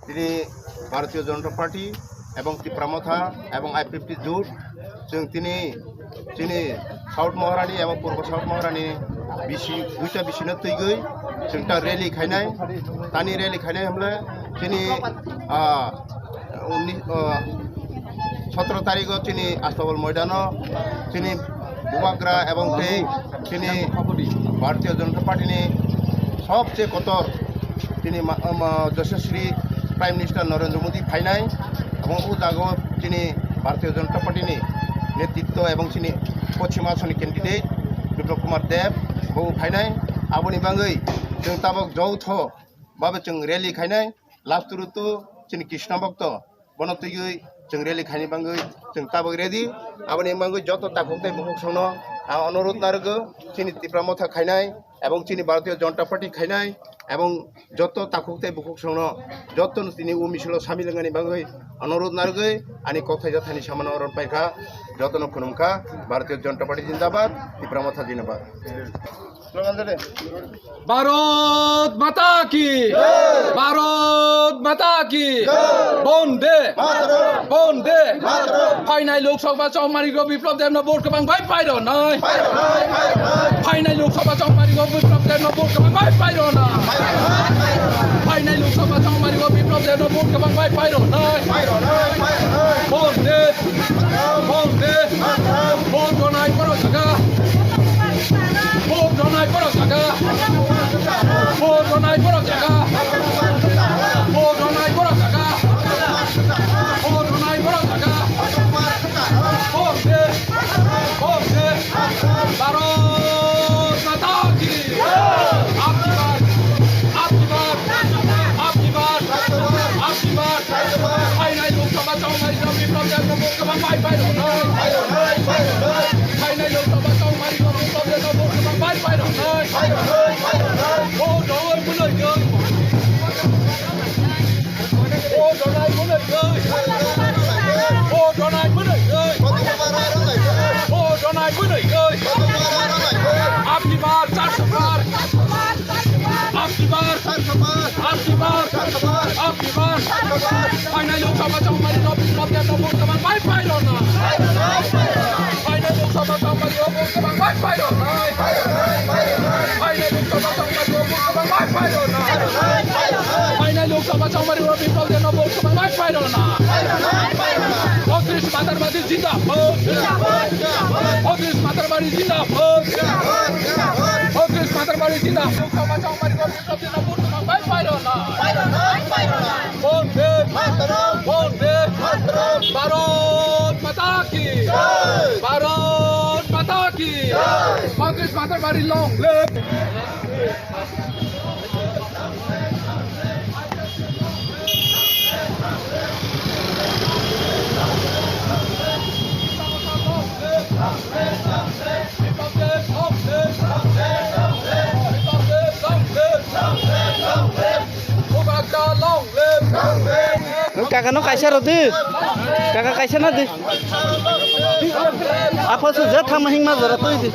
তিনি ভারতীয় জনতা পার্টি এবং ত্রিপুরামথা এবং I-50 জোট তিনি साउथ महारानी এবং पूर्व साउथ महारानी दुईटा बिसिनो तैगै जोंता रैली खायनाय तानि रैली खायनाय हमले তিনি 17 तारिखआव তিনি आस्ताबल मैदानाव তিনি बुबाग्रा এবং তিনি भारतीय जनता पार्टी सबचेয়ে कतर তিনি यशस्वी प्राइम मिनिस्टर नरेंद्र मोदी फायनाय এবং ও জায়গায় তিনি भारतीय जनता पार्टी नेतृत्व এবং তিনি पश्चिम आसामनि कैंडिडेट बिप्लब कुमार देव बो फायनाय आबोनि बांगै जों ताबक जौथ बाबे जों रैली खायनाय लास्ट रुतु जोंनि कृष्ण भक्त बनतैगै जों रैली खायनि बांगै जों ताबक रेडी आबोनि बांगै जत ताखुकथाय बुहुक संनो अनुरोध नारगो তিনি ত্রিপুরামথা खायनाय এবং তিনি भारतीय जनता पार्टी खायनाय এবং যত তাকুকতে বুকুক সংন যত তিনি উমিছিল সামিলঙ্গানি বাঙ্গৈ অনুরোধ নারগৈ আনি কথাই যাথানি সামান অরণ পাইখা যতন খুনুমখা ভারতীয় জনতা পার্টি জিন্দাবাদ ত্রিপুরামথা জিন্দাবাদ স্লোগান দে ভারত মাতা কি ভারত মাতা কি বন্দে বন্দে ফাইনাল লোকসভা চৌমারিগো বিপ্লব দেবনো ভোট কবাং ভাই পাইরো নাই ফাইনাল লোকসভা চৌমারিগো বিপ্লব দেবনো ভোট কবাং ভাই পাইরো না ফাইনাল লোকসভা চৌমারিগো বিপ্লব দেবনো ভোট কবাং ভাই পাইরো নাই বন্দে বন্দে ভোট নাই করো জায়গা ভোট নাই করো জায়গা ভোট নাই করো জায়গা ভোট নাই করো জায়গা ভোট নাই করো জায়গা বন্দে বন্দে ভারত মাতা কি আপকি বাত আপকি বাত আপকি বাত আপকি বাত ফাইনাল লোকসভা চৌমারি বিপ্লব দেবনো ভোট কবাং ভাই পাইরো নাই ফাইনাল লোকসভা চৌমারি বিপ্লব দেবনো ভোট কবাং ভাই পাইরো নাই ভোট নাই বলে গই ভোট নাই বলে গই ভোট নাই বলে গই ভোট নাই বলে গই আপনি বার 400 বার আপনি বার 400 বার আপনি বার 400 বার আপনি বার ফাইনাল লোকসভা চৌমারি বিপ্লব দেবনো ভোট কবাং ভাই পাইরো না ফাইনাল লোকসভা চৌমারি ভোট কবাং ভাই পাইরো না ফাইনাল লোকসভা চৌমারি ভোট কবাং ভাই পাইরো না ফাইনাল লোকসভা চৌমারি বিপ্লব দেবনো ভোট কবাং ভাই পাইরো না অগ্রিস মাতারবাদী জিন্দাবাদ অগ্রিস মাতারবাদী জিন্দাবাদ অগ্রিস মাতারবাদী জিন্দাবাদ লোকসভা চৌমারি বিপ্লব দেবনো ভোট কবাং ভাই পাইরো না বন্দে মাতরম বন্দে মাতরম ভারত মাতা কি ভারত মাতা কি অগ্রিস মাতারবাদী long live Kakak no kaisa roti, kakak kaisa nanti. Apa saja sama hing mas itu.